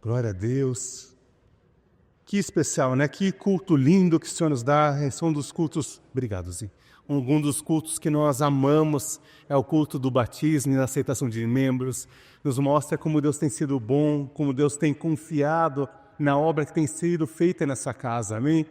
Glória a Deus. Que especial, né? Que culto lindo que o Senhor nos dá. Esse é um dos cultos... Obrigado, Zi. Um dos cultos que nós amamos é o culto do batismo e da aceitação de membros. Nos mostra como Deus tem sido bom, como Deus tem confiado na obra que tem sido feita nessa casa, amém?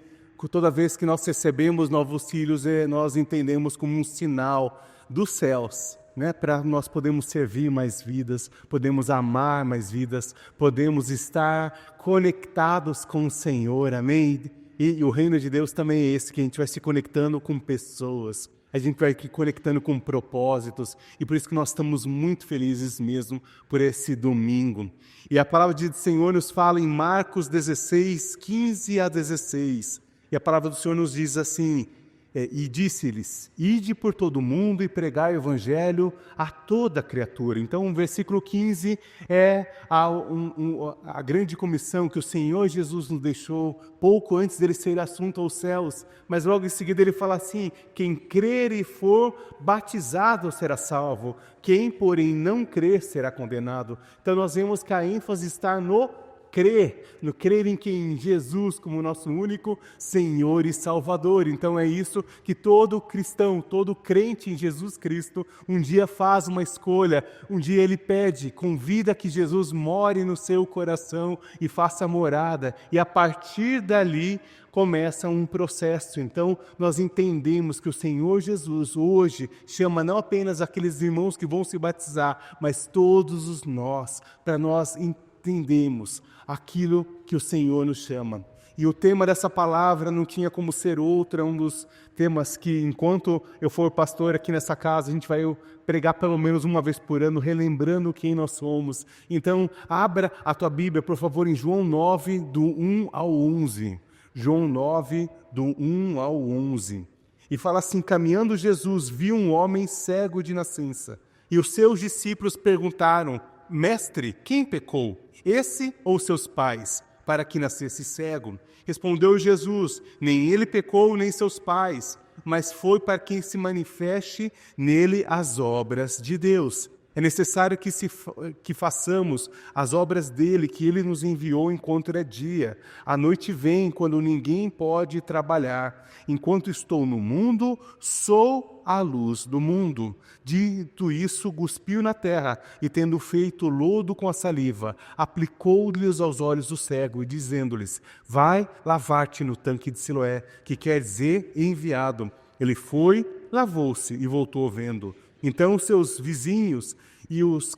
Toda vez que nós recebemos novos filhos, nós entendemos como um sinal dos céus, né? Para nós podermos servir mais vidas, podemos amar mais vidas, podemos estar conectados com o Senhor, amém? E o reino de Deus também é esse, que a gente vai se conectando com pessoas, a gente vai se conectando com propósitos, e por isso que nós estamos muito felizes mesmo por esse domingo. E a palavra do Senhor nos fala em Marcos 16, 15 a 16, e a palavra do Senhor nos diz assim: e disse-lhes, ide por todo o mundo e pregai o evangelho a toda criatura. Então o versículo 15 é a grande comissão que o Senhor Jesus nos deixou pouco antes dele ser assunto aos céus. Mas logo em seguida ele fala assim: quem crer e for batizado será salvo, quem porém não crer será condenado. Então nós vemos que a ênfase está no crer em quem Jesus como nosso único Senhor e Salvador. Então é isso que todo cristão, todo crente em Jesus Cristo, um dia faz uma escolha, um dia ele pede, convida que Jesus more no seu coração e faça morada, e a partir dali começa um processo. Então nós entendemos que o Senhor Jesus hoje chama não apenas aqueles irmãos que vão se batizar, mas todos os nós, para nós entendemos aquilo que o Senhor nos chama. E o tema dessa palavra não tinha como ser outro, é um dos temas que, enquanto eu for pastor aqui nessa casa, a gente vai pregar pelo menos uma vez por ano, relembrando quem nós somos. Então, abra a tua Bíblia, por favor, em João 9, do 1 ao 11. João 9, do 1 ao 11. E fala assim: caminhando Jesus, viu um homem cego de nascença. E os seus discípulos perguntaram: Mestre, quem pecou, esse ou seus pais, para que nascesse cego? Respondeu Jesus: nem ele pecou, nem seus pais, mas foi para que se manifeste nele as obras de Deus. É necessário que façamos as obras dele, que ele nos enviou enquanto é dia. A noite vem, quando ninguém pode trabalhar. Enquanto estou no mundo, sou a luz do mundo. Dito isso, cuspiu na terra, e tendo feito lodo com a saliva, aplicou-lhes aos olhos do cego, e dizendo-lhes: vai lavar-te no tanque de Siloé, que quer dizer enviado. Ele foi, lavou-se e voltou vendo. Então seus vizinhos e os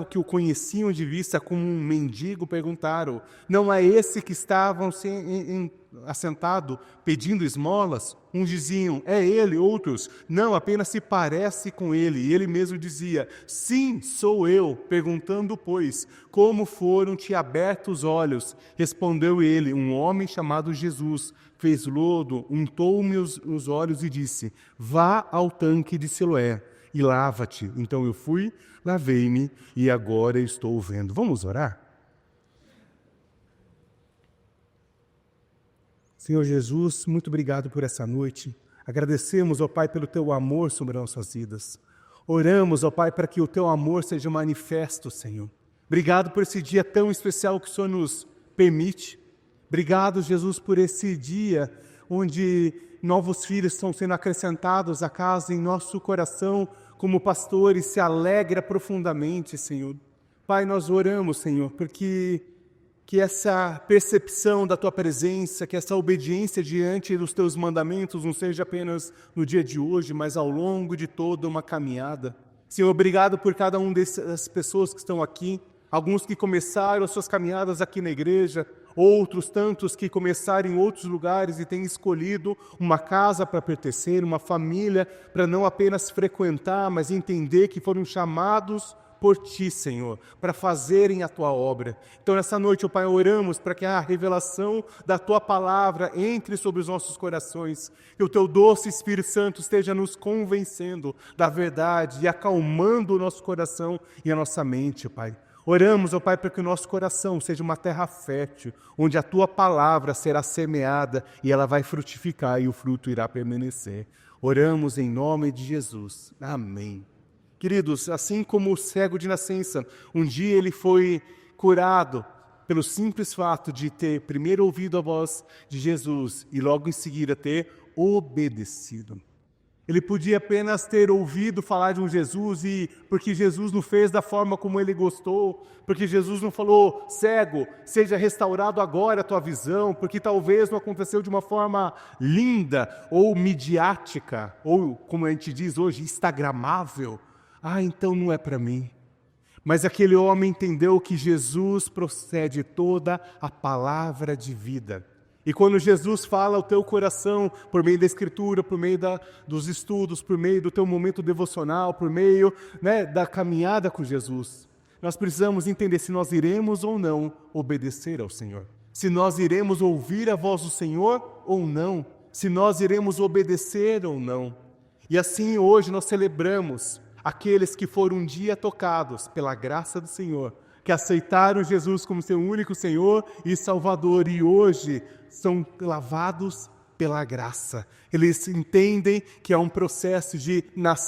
que o conheciam de vista como um mendigo perguntaram: não é esse que estavam assentado pedindo esmolas? Uns diziam: é ele. Outros: não, apenas se parece com ele. E ele mesmo dizia: sim, sou eu. Perguntando, pois, como foram-te abertos os olhos? Respondeu ele: um homem chamado Jesus fez lodo, untou-me os olhos e disse: vá ao tanque de Siloé e lava-te. Então eu fui, lavei-me e agora estou vendo. Vamos orar? Senhor Jesus, muito obrigado por essa noite. Agradecemos, ó Pai, pelo Teu amor sobre nossas vidas. Oramos, ó Pai, para que o Teu amor seja manifesto, Senhor. Obrigado por esse dia tão especial que o Senhor nos permite. Obrigado, Jesus, por esse dia onde novos filhos estão sendo acrescentados à casa em nosso coração, como pastores, se alegra profundamente, Senhor. Pai, nós oramos, Senhor, porque que essa percepção da Tua presença, que essa obediência diante dos Teus mandamentos não seja apenas no dia de hoje, mas ao longo de toda uma caminhada. Senhor, obrigado por cada uma dessas pessoas que estão aqui, alguns que começaram as suas caminhadas aqui na igreja, outros tantos que começaram em outros lugares e têm escolhido uma casa para pertencer, uma família para não apenas frequentar, mas entender que foram chamados por Ti, Senhor, para fazerem a Tua obra. Então, nessa noite, ó Pai, oramos para que a revelação da Tua palavra entre sobre os nossos corações, que o Teu doce Espírito Santo esteja nos convencendo da verdade e acalmando o nosso coração e a nossa mente, ó Pai. Oramos, ó Pai, para que o nosso coração seja uma terra fértil, onde a Tua palavra será semeada e ela vai frutificar e o fruto irá permanecer. Oramos em nome de Jesus. Amém. Queridos, assim como o cego de nascença, um dia ele foi curado pelo simples fato de ter primeiro ouvido a voz de Jesus e logo em seguida ter obedecido. Ele podia apenas ter ouvido falar de um Jesus e porque Jesus não fez da forma como ele gostou, porque Jesus não falou, cego, seja restaurado agora a tua visão, porque talvez não aconteceu de uma forma linda ou midiática, ou como a gente diz hoje, instagramável. Então não é para mim. Mas aquele homem entendeu que Jesus procede toda a palavra de vida. E quando Jesus fala ao teu coração, por meio da Escritura, por meio dos estudos, por meio do teu momento devocional, por meio da caminhada com Jesus, nós precisamos entender se nós iremos ou não obedecer ao Senhor. Se nós iremos ouvir a voz do Senhor ou não. Se nós iremos obedecer ou não. E assim hoje nós celebramos aqueles que foram um dia tocados pela graça do Senhor, que aceitaram Jesus como seu único Senhor e Salvador, e hoje são lavados pela graça. Eles entendem que é um processo de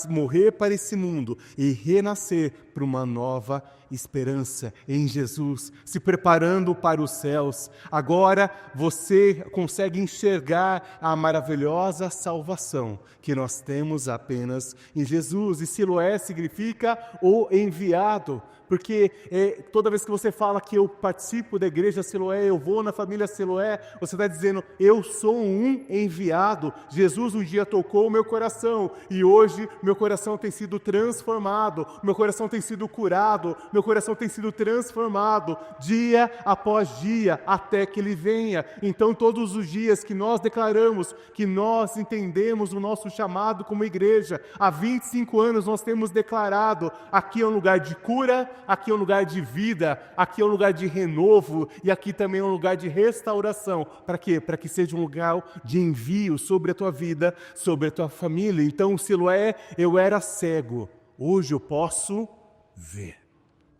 morrer para esse mundo e renascer para uma nova esperança em Jesus, se preparando para os céus. Agora você consegue enxergar a maravilhosa salvação que nós temos apenas em Jesus. E Siloé significa o enviado, porque toda vez que você fala que eu participo da igreja Siloé, eu vou na família Siloé, você está dizendo, eu sou um enviado. Jesus um dia tocou o meu coração e hoje meu coração tem sido transformado, meu coração tem sido curado, meu coração tem sido transformado dia após dia até que Ele venha. Então todos os dias que nós declaramos que nós entendemos o nosso chamado como igreja, há 25 anos nós temos declarado, aqui é um lugar de cura, aqui é um lugar de vida, aqui é um lugar de renovo e aqui também é um lugar de restauração. Para quê? Para que seja um lugar de envio sobre a tua vida, sobre a tua família. Então, Siloé, eu era cego, hoje eu posso ver.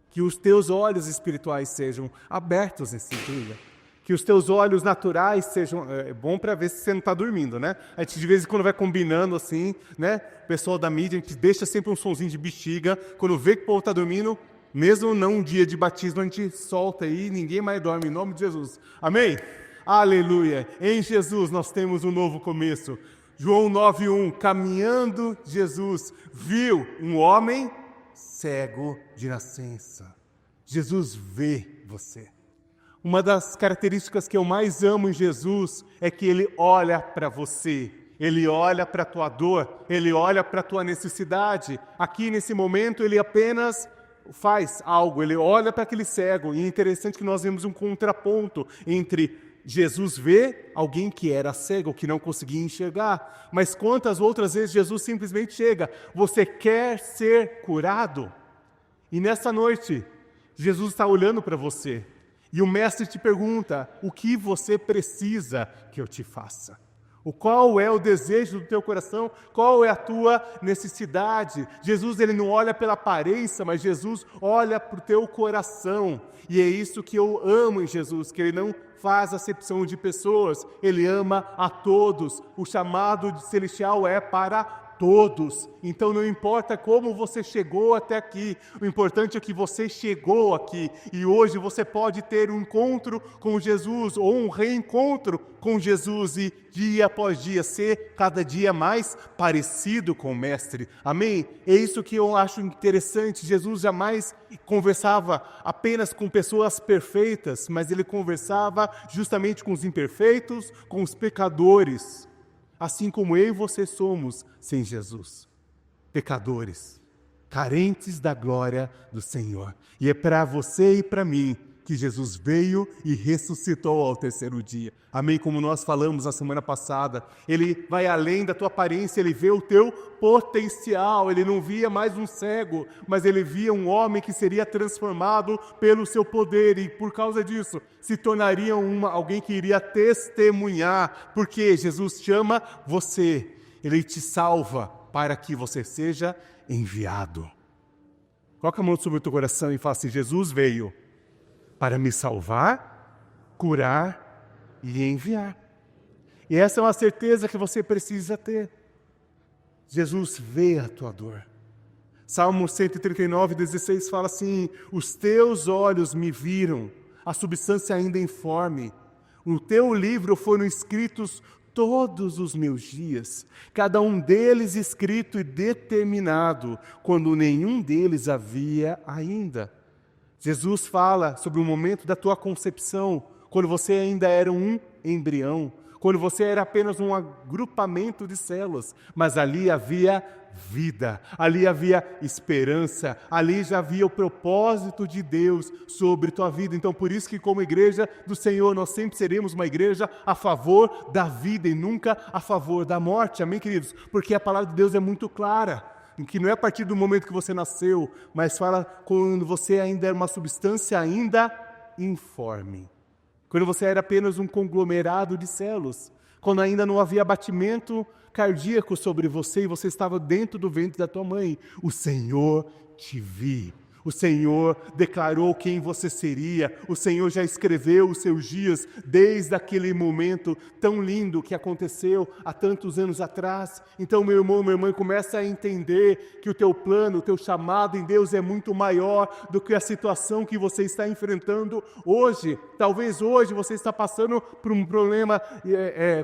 Que os teus olhos espirituais sejam abertos nesse dia. Que os teus olhos naturais sejam... É bom para ver se você não está dormindo, né? A gente de vez em quando vai combinando assim, né? O pessoal da mídia, a gente deixa sempre um sonzinho de bexiga. Quando vê que o povo está dormindo, mesmo não um dia de batismo, a gente solta aí, ninguém mais dorme, em nome de Jesus. Amém? Aleluia! Em Jesus nós temos um novo começo. João 9:1, caminhando Jesus, viu um homem cego de nascença. Jesus vê você. Uma das características que eu mais amo em Jesus é que Ele olha para você. Ele olha para a tua dor, Ele olha para a tua necessidade. Aqui nesse momento Ele apenas faz algo, Ele olha para aquele cego. E é interessante que nós vemos um contraponto entre Jesus vê alguém que era cego, que não conseguia enxergar. Mas quantas outras vezes Jesus simplesmente chega, você quer ser curado? E nessa noite, Jesus está olhando para você. E o mestre te pergunta, o que você precisa que eu te faça? Qual é o desejo do teu coração? Qual é a tua necessidade? Jesus, Ele não olha pela aparência, mas Jesus olha para o teu coração. E é isso que eu amo em Jesus, que Ele não faz acepção de pessoas. Ele ama a todos. O chamado de celestial é para todos. Então não importa como você chegou até aqui, o importante é que você chegou aqui e hoje você pode ter um encontro com Jesus ou um reencontro com Jesus e dia após dia ser cada dia mais parecido com o Mestre. Amém? É isso que eu acho interessante. Jesus jamais conversava apenas com pessoas perfeitas, mas Ele conversava justamente com os imperfeitos, com os pecadores. Assim como eu e você somos sem Jesus, pecadores, carentes da glória do Senhor. E é para você e para mim que Jesus veio e ressuscitou ao terceiro dia. Amém? Como nós falamos na semana passada, Ele vai além da tua aparência, Ele vê o teu potencial. Ele não via mais um cego, mas Ele via um homem que seria transformado pelo seu poder e por causa disso se tornaria alguém que iria testemunhar, porque Jesus chama você, Ele te salva para que você seja enviado. Coloca a mão sobre o teu coração e fala assim, Jesus veio para me salvar, curar e enviar. E essa é uma certeza que você precisa ter. Jesus vê a tua dor. Salmo 139, 16 fala assim, os teus olhos me viram, a substância ainda informe. No teu livro foram escritos todos os meus dias, cada um deles escrito e determinado, quando nenhum deles havia ainda. Jesus fala sobre o momento da tua concepção, quando você ainda era um embrião, quando você era apenas um agrupamento de células, mas ali havia vida, ali havia esperança, ali já havia o propósito de Deus sobre tua vida. Então, por isso que como igreja do Senhor, nós sempre seremos uma igreja a favor da vida e nunca a favor da morte, amém, queridos? Porque a palavra de Deus é muito clara, em que não é a partir do momento que você nasceu, mas fala quando você ainda era uma substância ainda informe, quando você era apenas um conglomerado de células, quando ainda não havia batimento cardíaco sobre você e você estava dentro do ventre da tua mãe. O Senhor te viu. O Senhor declarou quem você seria. O Senhor já escreveu os seus dias desde aquele momento tão lindo que aconteceu há tantos anos atrás. Então, meu irmão, minha irmã, começa a entender que o teu plano, o teu chamado em Deus é muito maior do que a situação que você está enfrentando hoje. Talvez hoje você está passando por um problema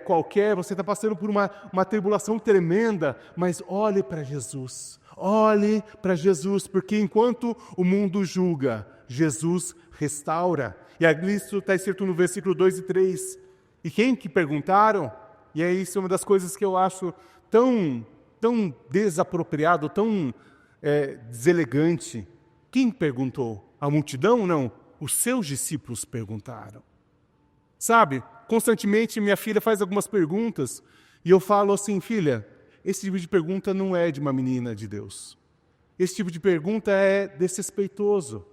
qualquer, você está passando por uma tribulação tremenda, mas olhe para Jesus. Olhe para Jesus, porque enquanto o mundo julga, Jesus restaura. E isso está escrito no versículo 2 e 3. E quem que perguntaram? E é isso uma das coisas que eu acho tão desapropriado, tão deselegante. Quem perguntou? A multidão? Não. Os seus discípulos perguntaram. Sabe, constantemente minha filha faz algumas perguntas e eu falo assim, filha, esse tipo de pergunta não é de uma menina de Deus. Esse tipo de pergunta é desrespeitoso.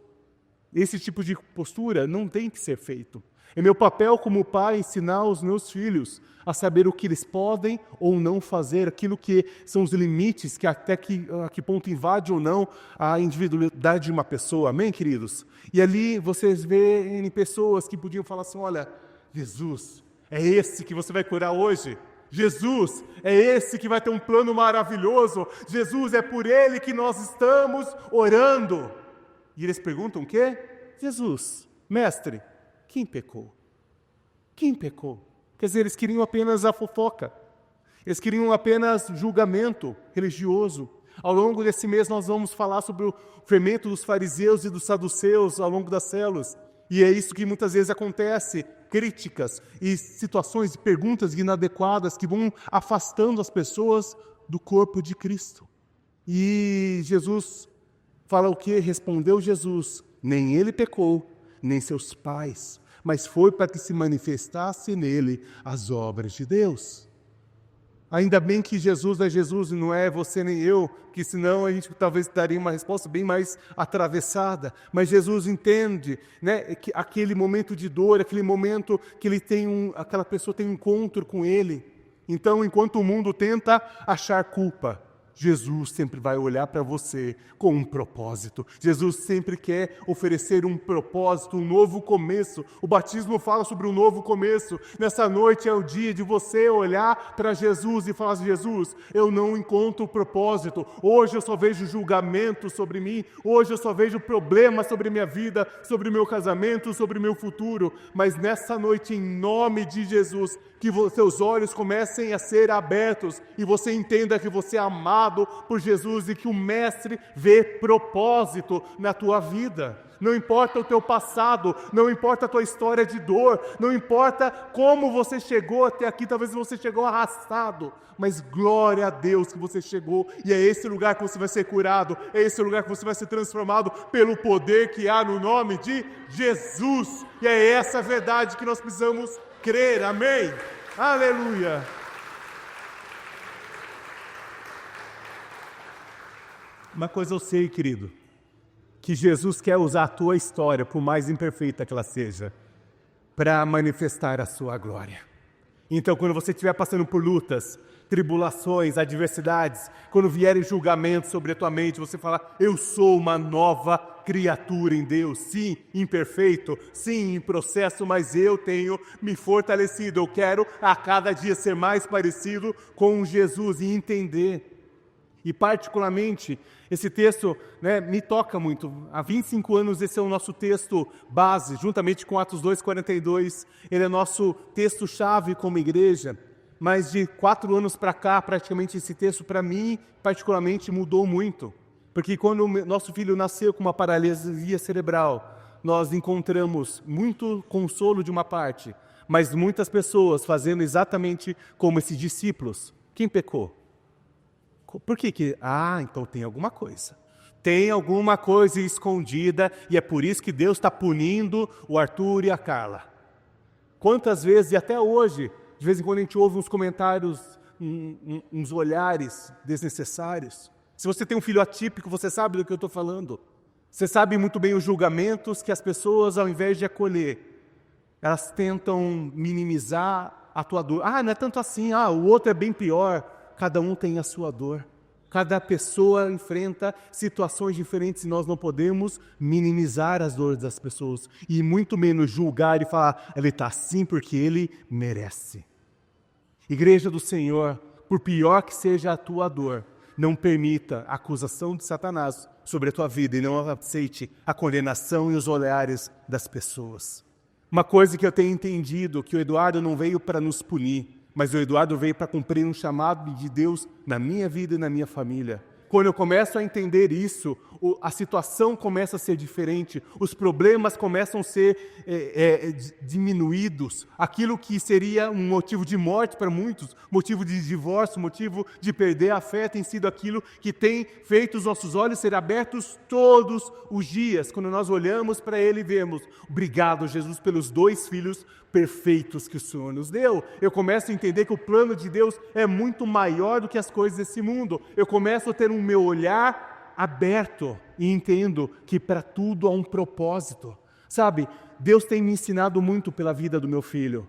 Esse tipo de postura não tem que ser feito. É meu papel como pai ensinar os meus filhos a saber o que eles podem ou não fazer, aquilo que são os limites, que até a que ponto invade ou não a individualidade de uma pessoa. Amém, queridos? E ali vocês veem pessoas que podiam falar assim, olha, Jesus, é esse que você vai curar hoje? Jesus, é esse que vai ter um plano maravilhoso. Jesus, é por ele que nós estamos orando. E eles perguntam o quê? Jesus, mestre, quem pecou? Quem pecou? Quer dizer, eles queriam apenas a fofoca. Eles queriam apenas julgamento religioso. Ao longo desse mês nós vamos falar sobre o fermento dos fariseus e dos saduceus ao longo das células. E é isso que muitas vezes acontece, críticas e situações e perguntas inadequadas que vão afastando as pessoas do corpo de Cristo. E Jesus fala o que? Respondeu Jesus, nem ele pecou, nem seus pais, mas foi para que se manifestasse nele as obras de Deus. Ainda bem que Jesus é Jesus e não é você nem eu, que senão a gente talvez daria uma resposta bem mais atravessada. Mas Jesus entende, né, que aquele momento de dor, aquele momento que aquela pessoa tem um encontro com Ele. Então, enquanto o mundo tenta achar culpa, Jesus sempre vai olhar para você com um propósito. Jesus sempre quer oferecer um propósito, um novo começo. O batismo fala sobre um novo começo. Nessa noite é o dia de você olhar para Jesus e falar, Jesus, eu não encontro propósito. Hoje eu só vejo julgamento sobre mim. Hoje eu só vejo problemas sobre minha vida, sobre o meu casamento, sobre o meu futuro. Mas nessa noite, em nome de Jesus, que seus olhos comecem a ser abertos e você entenda que você é amado por Jesus e que o Mestre vê propósito na tua vida. Não importa o teu passado, não importa a tua história de dor, não importa como você chegou até aqui, talvez você chegou arrastado, mas glória a Deus que você chegou e é esse lugar que você vai ser curado, é esse lugar que você vai ser transformado pelo poder que há no nome de Jesus. E é essa verdade que nós precisamos crer, amém? Aleluia! Uma coisa eu sei, querido, que Jesus quer usar a tua história, por mais imperfeita que ela seja, para manifestar a sua glória. Então, quando você estiver passando por lutas, tribulações, adversidades, quando vierem julgamentos sobre a tua mente, você fala, eu sou uma nova criatura em Deus, sim, imperfeito, sim, em processo, mas eu tenho me fortalecido, eu quero a cada dia ser mais parecido com Jesus e entender. E particularmente, esse texto, né, me toca muito. Há 25 anos esse é o nosso texto base, juntamente com Atos 2:42. Ele é nosso texto-chave como igreja. Mas de 4 anos para cá, praticamente esse texto, para mim, particularmente, mudou muito. Porque quando o nosso filho nasceu com uma paralisia cerebral, nós encontramos muito consolo de uma parte, mas muitas pessoas fazendo exatamente como esses discípulos. Quem pecou? Por que que... então tem alguma coisa. Tem alguma coisa escondida e é por isso que Deus está punindo o Arthur e a Carla. Quantas vezes, e até hoje, de vez em quando a gente ouve uns comentários, uns olhares desnecessários. Se você tem um filho atípico, você sabe do que eu estou falando. Você sabe muito bem os julgamentos que as pessoas, ao invés de acolher, elas tentam minimizar a tua dor. Não é tanto assim, o outro é bem pior. Cada um tem a sua dor. Cada pessoa enfrenta situações diferentes e nós não podemos minimizar as dores das pessoas. E muito menos julgar e falar, ele está assim porque ele merece. Igreja do Senhor, por pior que seja a tua dor, não permita a acusação de Satanás sobre a tua vida e não aceite a condenação e os olhares das pessoas. Uma coisa que eu tenho entendido, que o Eduardo não veio para nos punir, mas o Eduardo veio para cumprir um chamado de Deus na minha vida e na minha família. Quando eu começo a entender isso, a situação começa a ser diferente, os problemas começam a ser diminuídos. Aquilo que seria um motivo de morte para muitos, motivo de divórcio, motivo de perder a fé, tem sido aquilo que tem feito os nossos olhos ser abertos todos os dias. Quando nós olhamos para Ele e vemos, obrigado Jesus pelos 2 filhos perfeitos que o Senhor nos deu. Eu começo a entender que o plano de Deus é muito maior do que as coisas desse mundo. Eu começo a ter o meu olhar aberto e entendo que para tudo há um propósito. Sabe, Deus tem me ensinado muito pela vida do meu filho.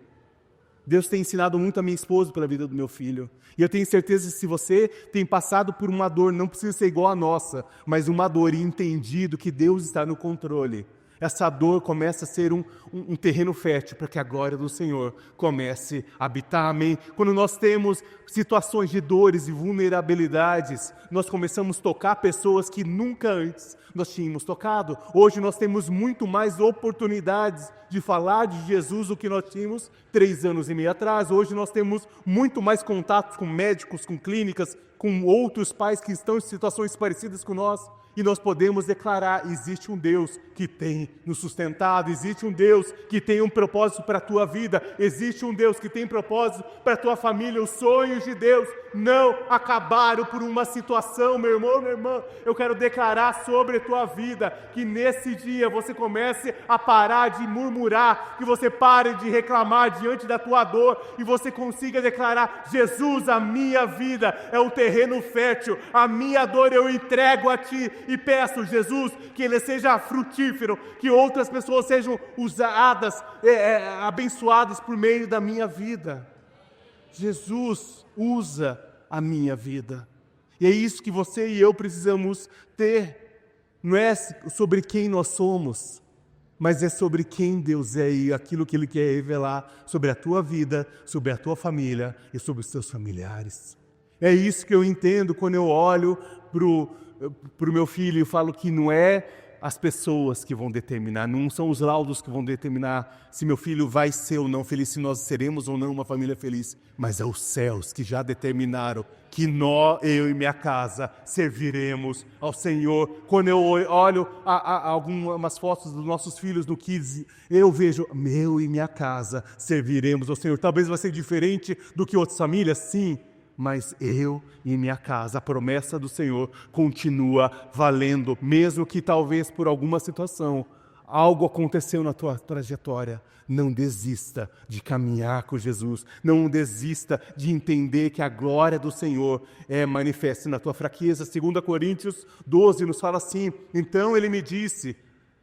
Deus tem ensinado muito a minha esposa pela vida do meu filho. E eu tenho certeza que se você tem passado por uma dor, não precisa ser igual a nossa, mas uma dor e entendido que Deus está no controle. Essa dor começa a ser um terreno fértil para que a glória do Senhor comece a habitar, amém? Quando nós temos situações de dores e vulnerabilidades, nós começamos a tocar pessoas que nunca antes nós tínhamos tocado. Hoje nós temos muito mais oportunidades de falar de Jesus do que nós tínhamos 3 anos e meio atrás. Hoje nós temos muito mais contatos com médicos, com clínicas, com outros pais que estão em situações parecidas com nós. E nós podemos declarar, existe um Deus que tem nos sustentado, existe um Deus que tem um propósito para a tua vida, existe um Deus que tem propósito para a tua família. Os sonhos de Deus não acabaram por uma situação, meu irmão, minha irmã. Eu quero declarar sobre a tua vida, que nesse dia você comece a parar de murmurar, que você pare de reclamar diante da tua dor e você consiga declarar, Jesus, a minha vida é um terreno fértil, a minha dor eu entrego a Ti, e peço, Jesus, que ele seja frutífero, que outras pessoas sejam usadas, abençoadas por meio da minha vida. Jesus usa a minha vida. E é isso que você e eu precisamos ter. Não é sobre quem nós somos, mas é sobre quem Deus é e aquilo que Ele quer revelar sobre a tua vida, sobre a tua família e sobre os teus familiares. É isso que eu entendo quando eu olho para o meu filho e falo que não é as pessoas que vão determinar, não são os laudos que vão determinar se meu filho vai ser ou não feliz, se nós seremos ou não uma família feliz, mas é os céus que já determinaram que nós, eu e minha casa, serviremos ao Senhor. Quando eu olho algumas fotos dos nossos filhos no Kids, eu vejo, eu e minha casa serviremos ao Senhor. Talvez vai ser diferente do que outras famílias, sim, mas eu e minha casa, a promessa do Senhor continua valendo, mesmo que talvez por alguma situação, algo aconteceu na tua trajetória. Não desista de caminhar com Jesus, não desista de entender que a glória do Senhor é manifesta na tua fraqueza. 2 Coríntios 12 nos fala assim, então ele me disse,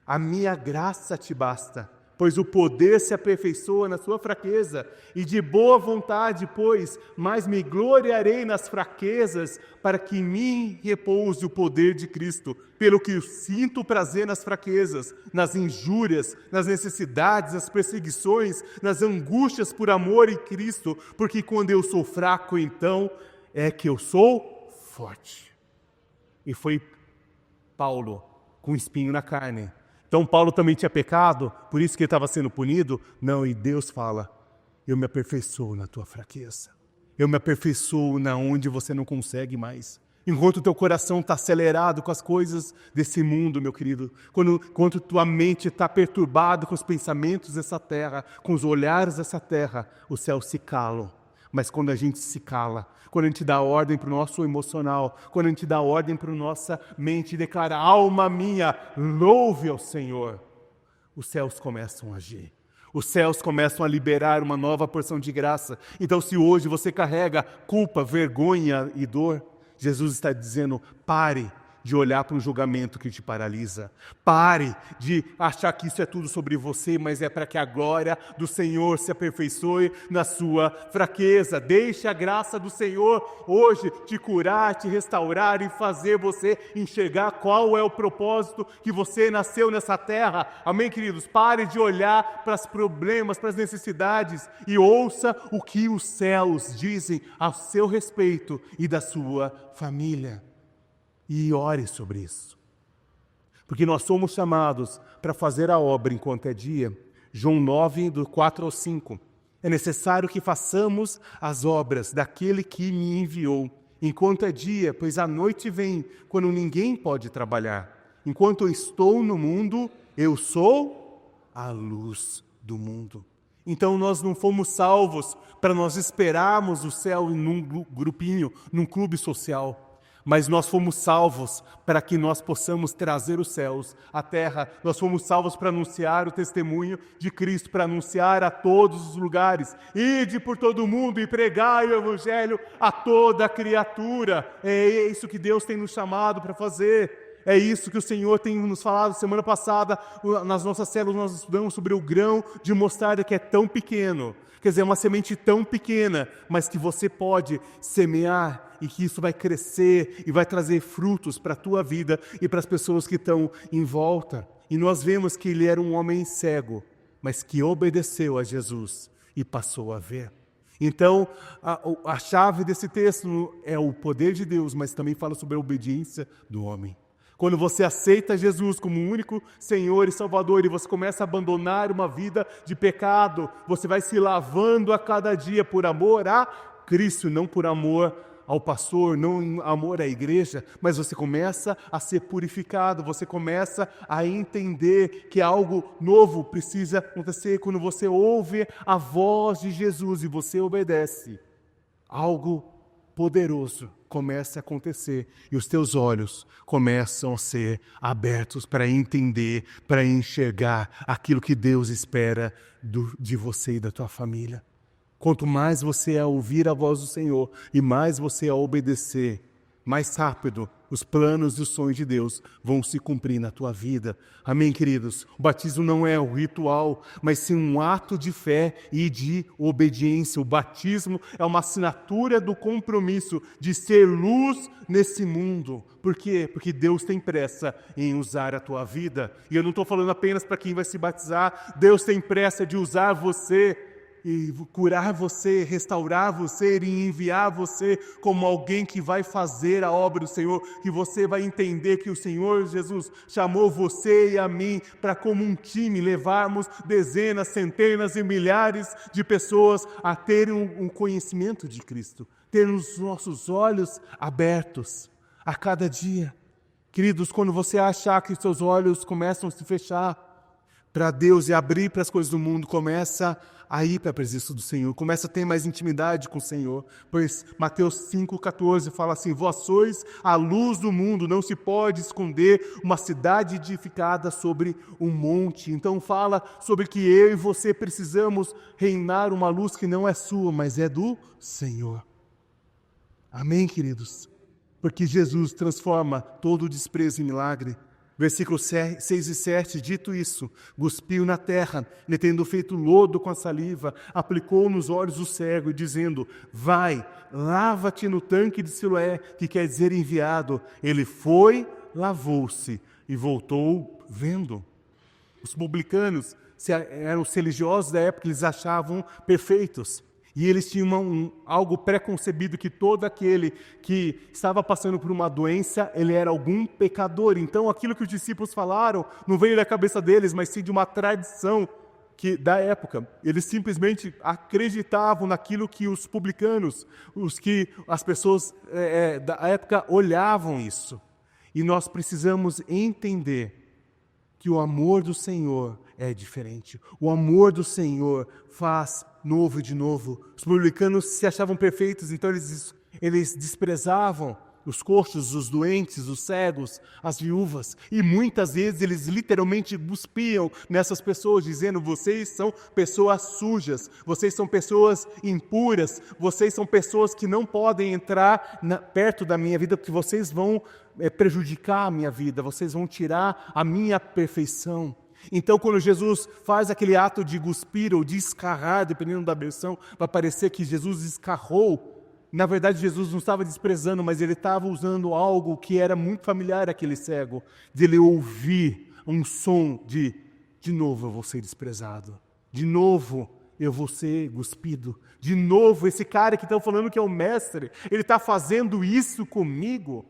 a minha graça te basta, pois o poder se aperfeiçoa na sua fraqueza, e de boa vontade, pois, mas me gloriarei nas fraquezas, para que em mim repouse o poder de Cristo, pelo que sinto prazer nas fraquezas, nas injúrias, nas necessidades, nas perseguições, nas angústias por amor em Cristo, porque quando eu sou fraco, então é que eu sou forte. e foi Paulo com espinho na carne. Então Paulo também tinha pecado, por isso que ele estava sendo punido? Não, e Deus fala, eu me aperfeiçoo na tua fraqueza. Eu me aperfeiçoo na onde você não consegue mais. Enquanto o teu coração está acelerado com as coisas desse mundo, meu querido, enquanto tua mente está perturbada com os pensamentos dessa terra, com os olhares dessa terra, os céus se calam. Mas quando a gente se cala, quando a gente dá ordem para o nosso emocional, quando a gente dá ordem para a nossa mente e declara, alma minha, louve ao Senhor, os céus começam a agir. Os céus começam a liberar uma nova porção de graça. Então, se hoje você carrega culpa, vergonha e dor, Jesus está dizendo, pare de olhar para um julgamento que te paralisa. Pare de achar que isso é tudo sobre você, mas é para que a glória do Senhor se aperfeiçoe na sua fraqueza. Deixe a graça do Senhor hoje te curar, te restaurar e fazer você enxergar qual é o propósito que você nasceu nessa terra. Amém, queridos? Pare de olhar para os problemas, para as necessidades e ouça o que os céus dizem a seu respeito e da sua família. E ore sobre isso. Porque nós somos chamados para fazer a obra enquanto é dia. João 9, do 4 ao 5. É necessário que façamos as obras daquele que me enviou, enquanto é dia, pois a noite vem, quando ninguém pode trabalhar. Enquanto eu estou no mundo, eu sou a luz do mundo. Então nós não fomos salvos para nós esperarmos o céu num grupinho, num clube social. Mas nós fomos salvos para que nós possamos trazer os céus à terra. Nós fomos salvos para anunciar o testemunho de Cristo, para anunciar a todos os lugares. Ide por todo o mundo e pregai o Evangelho a toda a criatura. É isso que Deus tem nos chamado para fazer. É isso que o Senhor tem nos falado. Semana passada, nas nossas células, nós estudamos sobre o grão de mostarda que é tão pequeno. Quer dizer, é uma semente tão pequena, mas que você pode semear e que isso vai crescer e vai trazer frutos para a tua vida e para as pessoas que estão em volta. E nós vemos que ele era um homem cego, mas que obedeceu a Jesus e passou a ver. Então, a chave desse texto é o poder de Deus, mas também fala sobre a obediência do homem. Quando você aceita Jesus como o único Senhor e Salvador e você começa a abandonar uma vida de pecado, você vai se lavando a cada dia por amor a Cristo, não por amor ao pastor, não amor à igreja, mas você começa a ser purificado, você começa a entender que algo novo precisa acontecer quando você ouve a voz de Jesus e você obedece. Algo poderoso começa a acontecer e os teus olhos começam a ser abertos para entender, para enxergar aquilo que Deus espera de você e da tua família. Quanto mais você a ouvir a voz do Senhor e mais você a obedecer, mais rápido os planos e os sonhos de Deus vão se cumprir na tua vida. Amém, queridos? O batismo não é um ritual, mas sim um ato de fé e de obediência. O batismo é uma assinatura do compromisso de ser luz nesse mundo. Por quê? Porque Deus tem pressa em usar a tua vida. E eu não estou falando apenas para quem vai se batizar. Deus tem pressa de usar você e curar você, restaurar você e enviar você como alguém que vai fazer a obra do Senhor, que você vai entender que o Senhor Jesus chamou você e a mim para como um time levarmos dezenas, centenas e milhares de pessoas a terem um conhecimento de Cristo, terem os nossos olhos abertos a cada dia. Queridos, quando você achar que os seus olhos começam a se fechar para Deus e abrir para as coisas do mundo, começa a ir para a presença do Senhor, começa a ter mais intimidade com o Senhor, pois Mateus 5,14 fala assim, vós sois a luz do mundo, não se pode esconder uma cidade edificada sobre um monte. Então fala sobre que eu e você precisamos reinar uma luz que não é sua, mas é do Senhor. Amém, queridos? Porque Jesus transforma todo o desprezo em milagre. Versículos 6 e 7, dito isso, cuspiu na terra, e tendo feito lodo com a saliva, aplicou nos olhos do cego, dizendo, vai, lava-te no tanque de Siloé, que quer dizer enviado. Ele foi, lavou-se e voltou vendo. Os publicanos eram os religiosos da época, eles achavam perfeitos. E eles tinham algo pré-concebido que todo aquele que estava passando por uma doença, ele era algum pecador. Então aquilo que os discípulos falaram não veio da cabeça deles, mas sim de uma tradição da época. Eles simplesmente acreditavam naquilo que os publicanos, as pessoas da época olhavam isso. E nós precisamos entender que o amor do Senhor é diferente. O amor do Senhor faz novo e de novo. Os publicanos se achavam perfeitos, então eles desprezavam os coxos, os doentes, os cegos, as viúvas. E muitas vezes eles literalmente cuspiam nessas pessoas, dizendo: vocês são pessoas sujas, vocês são pessoas impuras, vocês são pessoas que não podem entrar perto da minha vida, porque vocês vão prejudicar a minha vida, vocês vão tirar a minha perfeição. Então, quando Jesus faz aquele ato de cuspir ou de escarrar, dependendo da versão, vai parecer que Jesus escarrou. Na verdade, Jesus não estava desprezando, mas ele estava usando algo que era muito familiar àquele cego, de ele ouvir um som de novo eu vou ser desprezado, de novo eu vou ser cuspido, de novo esse cara que está falando que é o mestre, ele está fazendo isso comigo.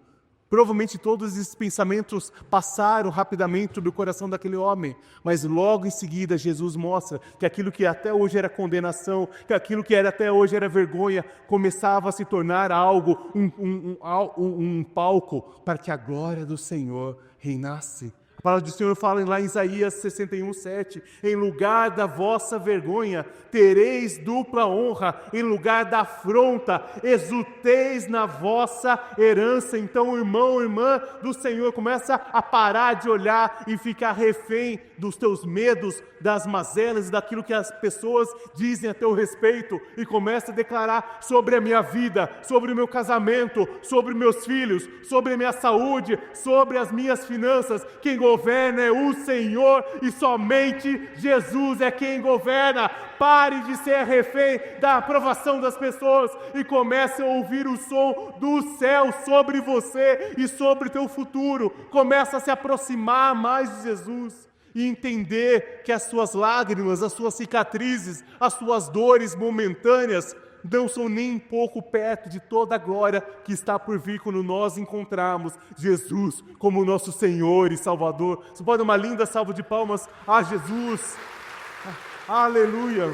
Provavelmente todos esses pensamentos passaram rapidamente sobre o coração daquele homem, mas logo em seguida Jesus mostra que aquilo que até hoje era condenação, que aquilo que até hoje era vergonha, começava a se tornar algo, um palco para que a glória do Senhor reinasse. A palavra do Senhor fala lá em Isaías 61:7, em lugar da vossa vergonha, tereis dupla honra, em lugar da afronta, exulteis na vossa herança. Então o irmão, irmã do Senhor começa a parar de olhar e ficar refém dos teus medos, das mazelas e daquilo que as pessoas dizem a teu respeito, e começa a declarar sobre a minha vida, sobre o meu casamento, sobre meus filhos, sobre a minha saúde, sobre as minhas finanças. Quem governa é o Senhor e somente Jesus é quem governa. Pare de ser refém da aprovação das pessoas e comece a ouvir o som do céu sobre você e sobre o teu futuro. Comece a se aproximar mais de Jesus e entender que as suas lágrimas, as suas cicatrizes, as suas dores momentâneas não são nem um pouco perto de toda a glória que está por vir quando nós encontrarmos Jesus como nosso Senhor e Salvador. Você pode dar uma linda salva de palmas a Jesus. Aleluia.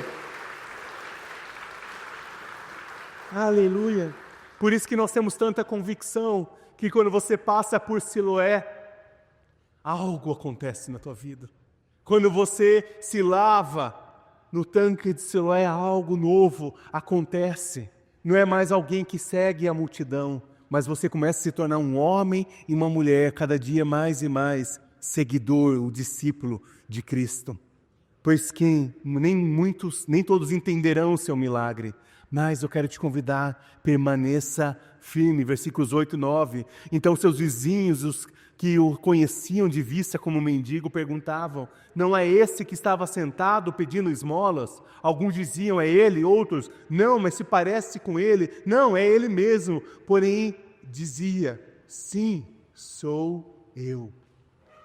Aleluia. Por isso que nós temos tanta convicção que quando você passa por Siloé, algo acontece na tua vida. Quando você se lava no tanque de Siloé, algo novo acontece. Não é mais alguém que segue a multidão, mas você começa a se tornar um homem e uma mulher, cada dia mais e mais seguidor, o discípulo de Cristo. Pois nem todos entenderão o seu milagre, mas eu quero te convidar, permaneça firme. Versículos 8 e 9. Então seus vizinhos, os que o conheciam de vista como mendigo, perguntavam: não é esse que estava sentado pedindo esmolas? Alguns diziam: é ele, outros: não, mas se parece com ele. Não, é ele mesmo. Porém dizia: sim, sou eu.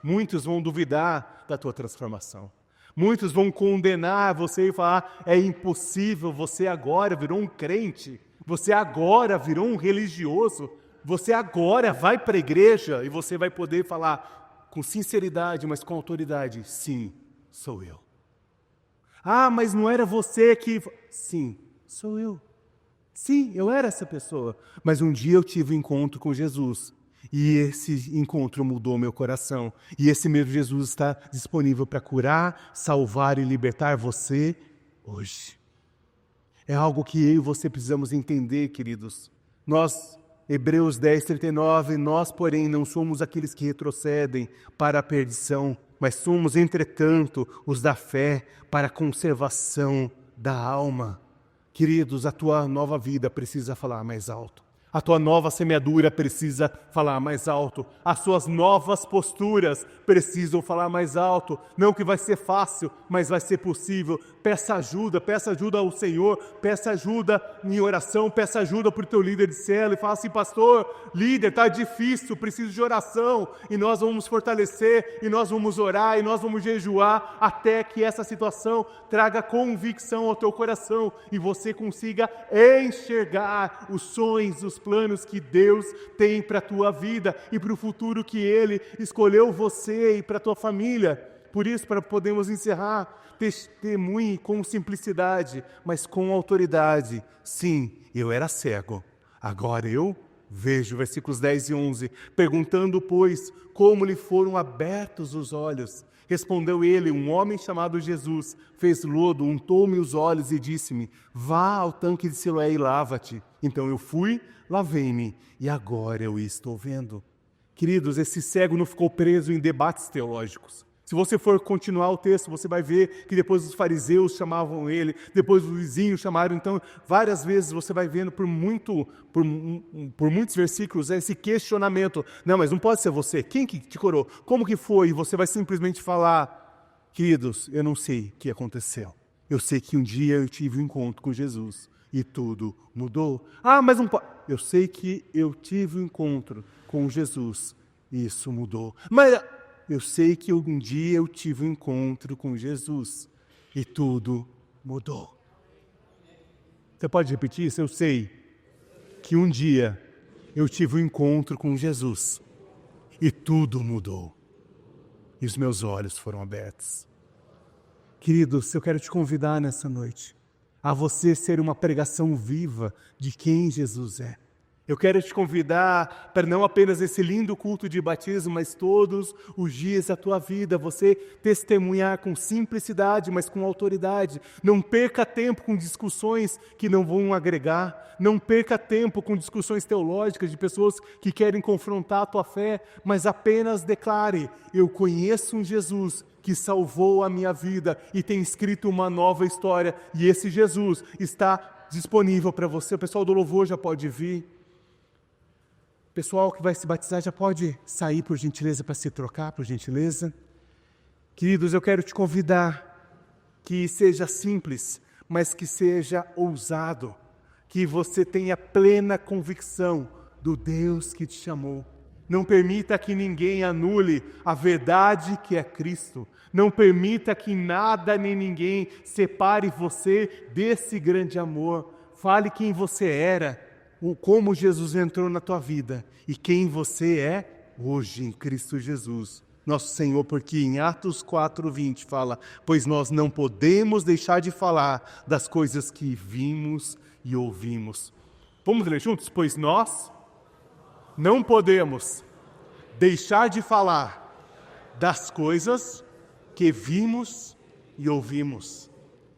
Muitos vão duvidar da tua transformação. Muitos vão condenar você e falar: é impossível, você agora virou um crente, você agora virou um religioso, você agora vai para a igreja, e você vai poder falar com sinceridade, mas com autoridade: sim, sou eu. Ah, mas não era você que... Sim, sou eu. Sim, eu era essa pessoa, mas um dia eu tive um encontro com Jesus. E esse encontro mudou meu coração. E esse mesmo Jesus está disponível para curar, salvar e libertar você hoje. É algo que eu e você precisamos entender, queridos. Nós, Hebreus 10:39, nós, porém, não somos aqueles que retrocedem para a perdição, mas somos, entretanto, os da fé para a conservação da alma. Queridos, a tua nova vida precisa falar mais alto. A tua nova semeadura precisa falar mais alto. As suas novas posturas precisam falar mais alto. Não que vai ser fácil, mas vai ser possível. Peça ajuda ao Senhor, peça ajuda em oração, peça ajuda para o teu líder de célula e fala assim: pastor, líder, está difícil, preciso de oração, e nós vamos fortalecer, e nós vamos orar, e nós vamos jejuar, até que essa situação traga convicção ao teu coração, e você consiga enxergar os sonhos, os planos que Deus tem para a tua vida, e para o futuro que Ele escolheu você e para a tua família. Por isso, para podermos encerrar, testemunhe com simplicidade, mas com autoridade. Sim, eu era cego, agora eu vejo. Versículos 10 e 11. Perguntando, pois, como lhe foram abertos os olhos. Respondeu ele: um homem chamado Jesus fez lodo, untou-me os olhos e disse-me: vá ao tanque de Siloé e lava-te. Então eu fui, lavei-me e agora eu estou vendo. Queridos, esse cego não ficou preso em debates teológicos. Se você for continuar o texto, você vai ver que depois os fariseus chamavam ele, depois os vizinhos chamaram. Então, várias vezes você vai vendo por muitos versículos esse questionamento. Não, mas não pode ser você. Quem que te curou? Como que foi? E você vai simplesmente falar: queridos, eu não sei o que aconteceu. Eu sei que um dia eu tive um encontro com Jesus e tudo mudou. Ah, mas não pode. Eu sei que eu tive um encontro com Jesus e isso mudou. Mas eu sei que um dia eu tive um encontro com Jesus e tudo mudou. Você pode repetir isso? Eu sei que um dia eu tive um encontro com Jesus e tudo mudou. E os meus olhos foram abertos. Queridos, eu quero te convidar nessa noite a você ser uma pregação viva de quem Jesus é. Eu quero te convidar para não apenas esse lindo culto de batismo, mas todos os dias da tua vida, você testemunhar com simplicidade, mas com autoridade. Não perca tempo com discussões que não vão agregar. Não perca tempo com discussões teológicas de pessoas que querem confrontar a tua fé, mas apenas declare: eu conheço um Jesus que salvou a minha vida e tem escrito uma nova história, e esse Jesus está disponível para você. O pessoal do louvor já pode vir. O pessoal que vai se batizar já pode sair, por gentileza, para se trocar, por gentileza. Queridos, eu quero te convidar que seja simples, mas que seja ousado, que você tenha plena convicção do Deus que te chamou. Não permita que ninguém anule a verdade que é Cristo. Não permita que nada nem ninguém separe você desse grande amor. Fale quem você era, como Jesus entrou na tua vida e quem você é hoje em Cristo Jesus, nosso Senhor, porque em Atos 4:20 fala: pois nós não podemos deixar de falar das coisas que vimos e ouvimos. Vamos ler juntos? Pois nós não podemos deixar de falar das coisas que vimos e ouvimos.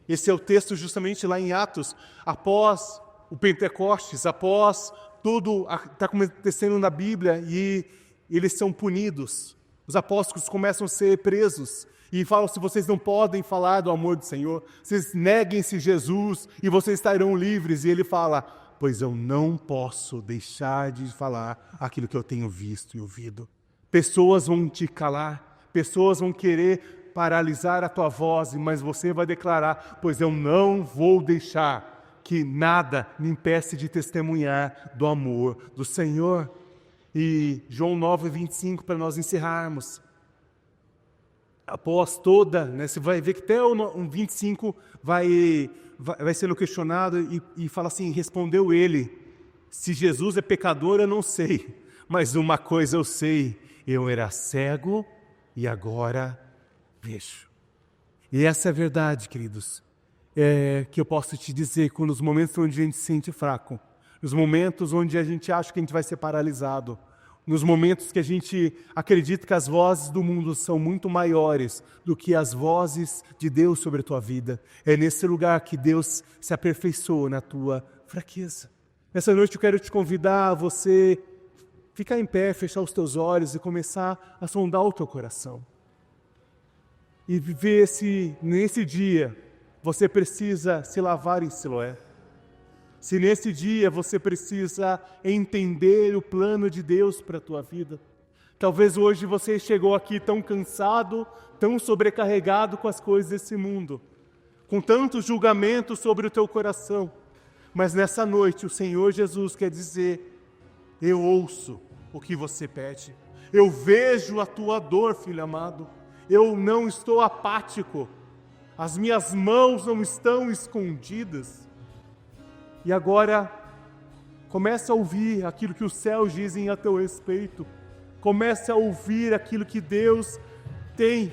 Esse é o texto justamente lá em Atos, após o Pentecostes, após tudo está acontecendo na Bíblia e eles são punidos. Os apóstolos começam a ser presos e falam: se vocês não podem falar do amor do Senhor, vocês neguem-se Jesus e vocês estarão livres. E ele fala: pois eu não posso deixar de falar aquilo que eu tenho visto e ouvido. Pessoas vão te calar, pessoas vão querer paralisar a tua voz, mas você vai declarar: pois eu não vou deixar que nada me impeça de testemunhar do amor do Senhor. E João 9:25, para nós encerrarmos. Após toda, você vai ver que até o 25 vai sendo questionado e fala assim: respondeu ele: se Jesus é pecador, eu não sei, mas uma coisa eu sei, eu era cego e agora vejo. E essa é a verdade, queridos. Que eu posso te dizer, que nos momentos onde a gente se sente fraco, nos momentos onde a gente acha que a gente vai ser paralisado, nos momentos que a gente acredita que as vozes do mundo são muito maiores do que as vozes de Deus sobre a tua vida, é nesse lugar que Deus se aperfeiçoa na tua fraqueza. Nessa noite eu quero te convidar a você ficar em pé, fechar os teus olhos e começar a sondar o teu coração. E viver nesse dia, você precisa se lavar em Siloé. Se nesse dia você precisa entender o plano de Deus para a tua vida, talvez hoje você chegou aqui tão cansado, tão sobrecarregado com as coisas desse mundo, com tanto julgamento sobre o teu coração, mas nessa noite o Senhor Jesus quer dizer: eu ouço o que você pede, eu vejo a tua dor, filho amado, eu não estou apático, as minhas mãos não estão escondidas. E agora, comece a ouvir aquilo que os céus dizem a teu respeito. Comece a ouvir aquilo que Deus tem.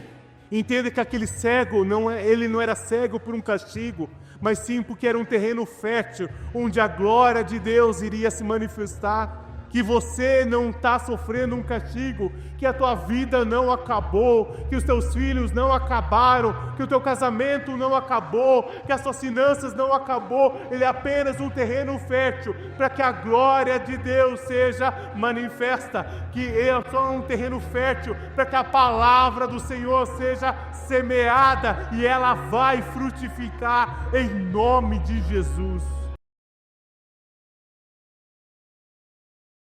Entenda que aquele cego, ele não era cego por um castigo, mas sim porque era um terreno fértil, onde a glória de Deus iria se manifestar. Que você não está sofrendo um castigo, que a tua vida não acabou, que os teus filhos não acabaram, que o teu casamento não acabou, que as tuas finanças não acabou. Ele é apenas um terreno fértil para que a glória de Deus seja manifesta, que é só um terreno fértil para que a palavra do Senhor seja semeada e ela vai frutificar em nome de Jesus.